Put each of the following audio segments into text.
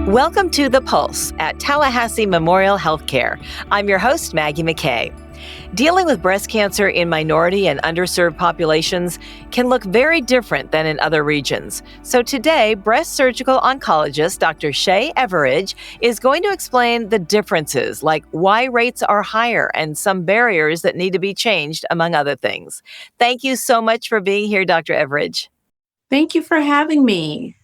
Welcome to The Pulse at Tallahassee Memorial Healthcare. I'm your host, Maggie McKay. Dealing with breast cancer in minority and underserved populations can look very different than in other regions. So today, breast surgical oncologist Dr. Shlermine Everidge is going to explain the differences, like why rates are higher and some barriers that need to be changed, among other things. Thank you so much for being here, Dr. Everidge. Thank you for having me.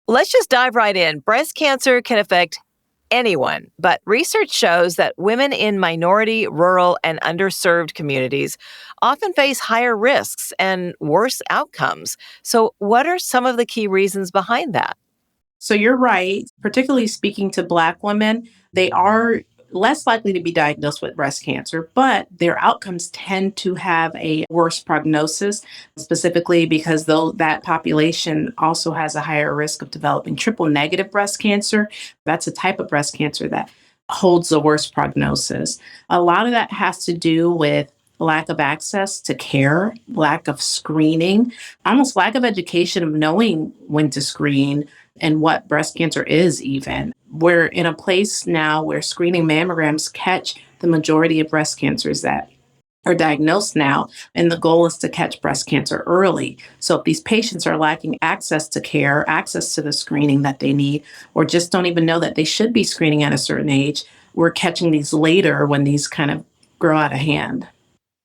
Let's just dive right in. Breast cancer can affect anyone, but research shows that women in minority, rural, and underserved communities often face higher risks and worse outcomes. So, what are some of the key reasons behind that? So you're right, particularly speaking to Black women, they are less likely to be diagnosed with breast cancer, but their outcomes tend to have a worse prognosis, specifically because though that population also has a higher risk of developing triple negative breast cancer. That's a type of breast cancer that holds a worse prognosis. A lot of that has to do with lack of access to care, lack of screening, almost lack of education of knowing when to screen and what breast cancer is even. We're in a place now where screening mammograms catch the majority of breast cancers that are diagnosed now, and the goal is to catch breast cancer early. So if these patients are lacking access to care, access to the screening that they need, or just don't even know that they should be screening at a certain age, we're catching these later when these kind of grow out of hand.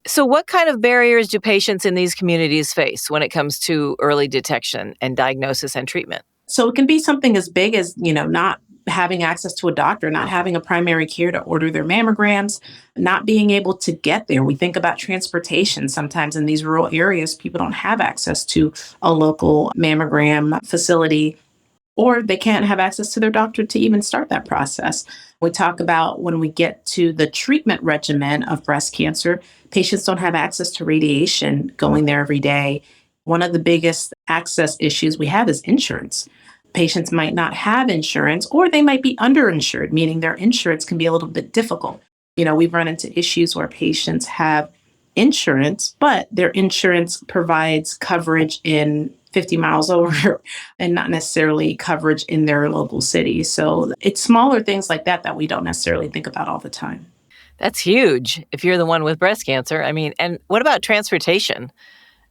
So, what kind of barriers do patients in these communities face when it comes to early detection and diagnosis and treatment? So it can be something as big as, not having access to a doctor, not having a primary care to order their mammograms, not being able to get there. We think about transportation. Sometimes in these rural areas, people don't have access to a local mammogram facility, or they can't have access to their doctor to even start that process. We talk about when we get to the treatment regimen of breast cancer, patients don't have access to radiation going there every day. One of the biggest access issues we have is insurance. Patients might not have insurance, or they might be underinsured, meaning their insurance can be a little bit difficult. We've run into issues where patients have insurance, but their insurance provides coverage in 50 miles over and not necessarily coverage in their local city. So it's smaller things like that that we don't necessarily think about all the time. That's huge if you're the one with breast cancer. And what about transportation?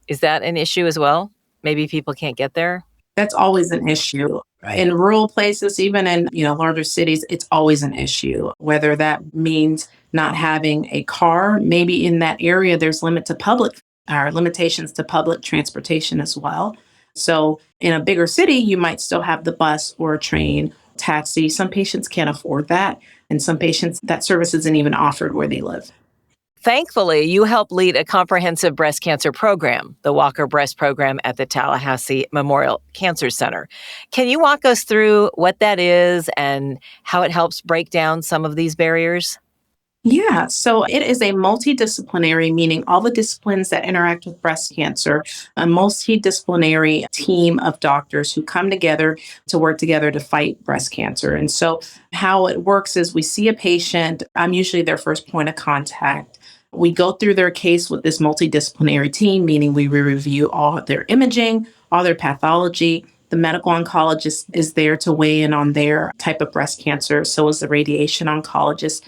Is that an issue as well? Maybe people can't get there? That's always an issue. In rural places, even in larger cities, it's always an issue. Whether that means not having a car, maybe in that area there's limitations to public transportation as well. So in a bigger city, you might still have the bus or a train, taxi. Some patients can't afford that, and some patients that service isn't even offered where they live. Thankfully, you help lead a comprehensive breast cancer program, the Walker Breast Program at the Tallahassee Memorial Cancer Center. Can you walk us through what that is and how it helps break down some of these barriers? Yeah, so it is a multidisciplinary, meaning all the disciplines that interact with breast cancer, a multidisciplinary team of doctors who come together to work together to fight breast cancer. And so how it works is we see a patient, I'm usually their first point of contact. We go through their case with this multidisciplinary team, meaning we review all their imaging, all their pathology. The medical oncologist is there to weigh in on their type of breast cancer. So is the radiation oncologist.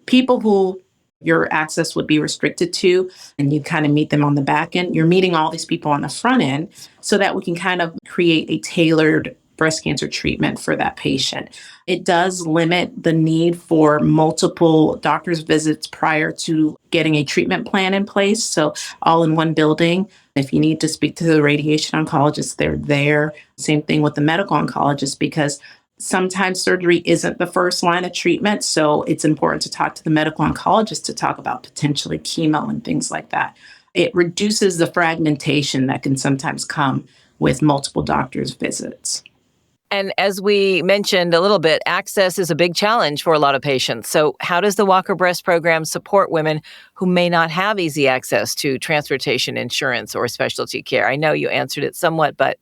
People who your access would be restricted to, and you kind of meet them on the back end. You're meeting all these people on the front end so that we can kind of create a tailored breast cancer treatment for that patient. It does limit the need for multiple doctor's visits prior to getting a treatment plan in place. So all in one building. If you need to speak to the radiation oncologist, they're there. Same thing with the medical oncologist, because sometimes surgery isn't the first line of treatment. So it's important to talk to the medical oncologist to talk about potentially chemo and things like that. It reduces the fragmentation that can sometimes come with multiple doctors' visits. And as we mentioned a little bit, access is a big challenge for a lot of patients. So how does the Walker Breast Program support women who may not have easy access to transportation, insurance, or specialty care? I know you answered it somewhat, but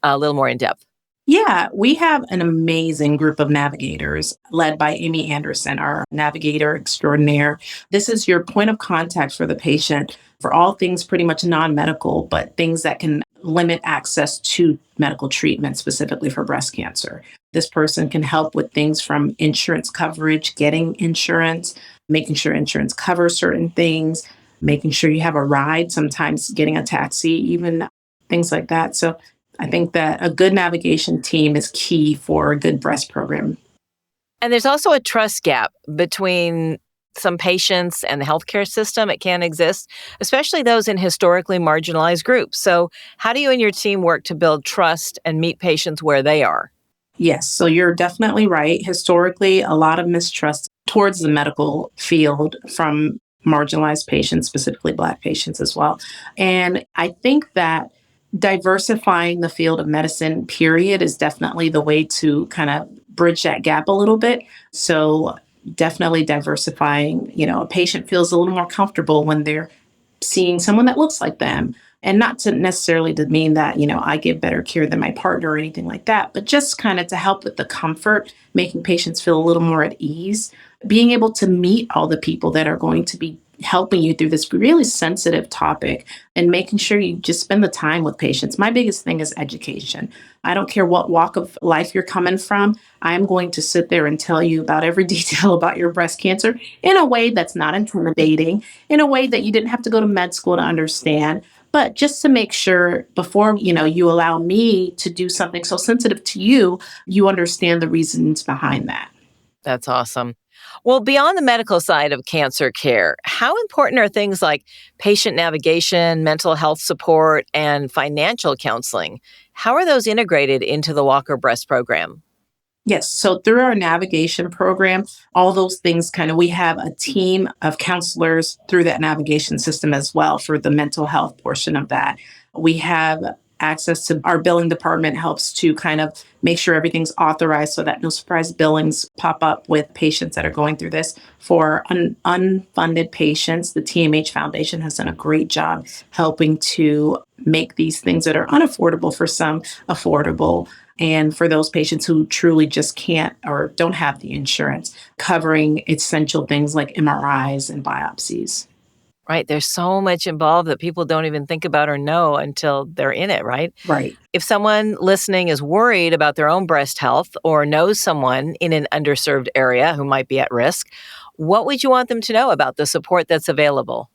a little more in depth. Yeah, we have an amazing group of navigators led by Amy Anderson, our navigator extraordinaire. This is your point of contact for the patient for all things pretty much non-medical, but things that can limit access to medical treatment specifically for breast cancer. This person can help with things from insurance coverage, getting insurance, making sure insurance covers certain things, making sure you have a ride, sometimes getting a taxi, even things like that. So I think that a good navigation team is key for a good breast program. And there's also a trust gap between some patients and the healthcare system. It can exist, especially those in historically marginalized groups. So, how do you and your team work to build trust and meet patients where they are? Yes, so you're definitely right. Historically, a lot of mistrust towards the medical field from marginalized patients, specifically Black patients as well. And I think that diversifying the field of medicine, period, is definitely the way to kind of bridge that gap a little bit. So, definitely diversifying, a patient feels a little more comfortable when they're seeing someone that looks like them. And not to necessarily to mean that, I give better care than my partner or anything like that, but just kind of to help with the comfort, making patients feel a little more at ease, being able to meet all the people that are going to be helping you through this really sensitive topic and making sure you just spend the time with patients. My biggest thing is education. I don't care what walk of life you're coming from. I'm going to sit there and tell you about every detail about your breast cancer in a way that's not intimidating, in a way that you didn't have to go to med school to understand. But just to make sure before, you allow me to do something so sensitive to you, you understand the reasons behind that. That's awesome. Well, beyond the medical side of cancer care, how important are things like patient navigation, mental health support, and financial counseling? How are those integrated into the Walker Breast program? Yes. So through our navigation program, all those things we have a team of counselors through that navigation system as well for the mental health portion of that. We have access to our billing department helps to kind of make sure everything's authorized so that no surprise billings pop up with patients that are going through this. For unfunded patients, the TMH Foundation has done a great job helping to make these things that are unaffordable for some affordable. And for those patients who truly just can't or don't have the insurance, covering essential things like MRIs and biopsies. Right. There's so much involved that people don't even think about or know until they're in it, right? Right. If someone listening is worried about their own breast health or knows someone in an underserved area who might be at risk, what would you want them to know about the support that's available?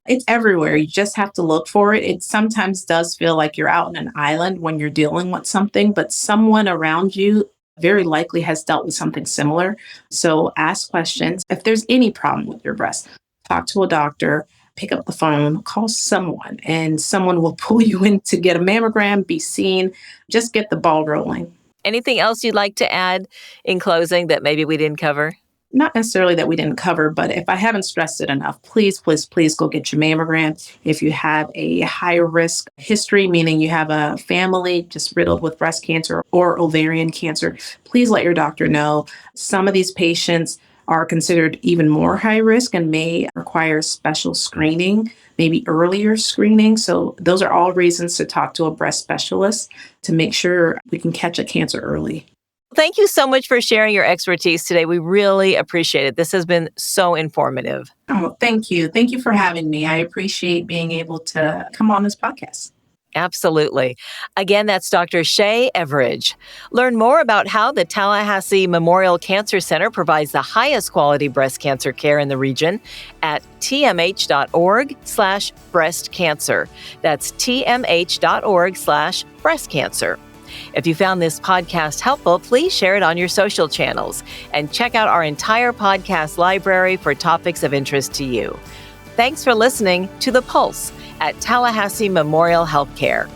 It's everywhere. You just have to look for it. It sometimes does feel like you're out on an island when you're dealing with something, but someone around you very likely has dealt with something similar. So ask questions. If there's any problem with your breast, talk to a doctor, pick up the phone, call someone, and someone will pull you in to get a mammogram, be seen, just get the ball rolling. Anything else you'd like to add in closing that maybe we didn't cover? Not necessarily that we didn't cover, but if I haven't stressed it enough, please, please, please go get your mammogram. If you have a high risk history, meaning you have a family just riddled with breast cancer or ovarian cancer, please let your doctor know. Some of these patients are considered even more high risk and may require special screening, maybe earlier screening. So those are all reasons to talk to a breast specialist to make sure we can catch a cancer early. Thank you so much for sharing your expertise today. We really appreciate it. This has been so informative. Oh, thank you. Thank you for having me. I appreciate being able to come on this podcast. Absolutely. Again, that's Dr. Shlermine Everidge. Learn more about how the Tallahassee Memorial Cancer Center provides the highest quality breast cancer care in the region at tmh.org/breast cancer. That's tmh.org/breast cancer. If you found this podcast helpful, please share it on your social channels and check out our entire podcast library for topics of interest to you. Thanks for listening to The Pulse at Tallahassee Memorial Healthcare.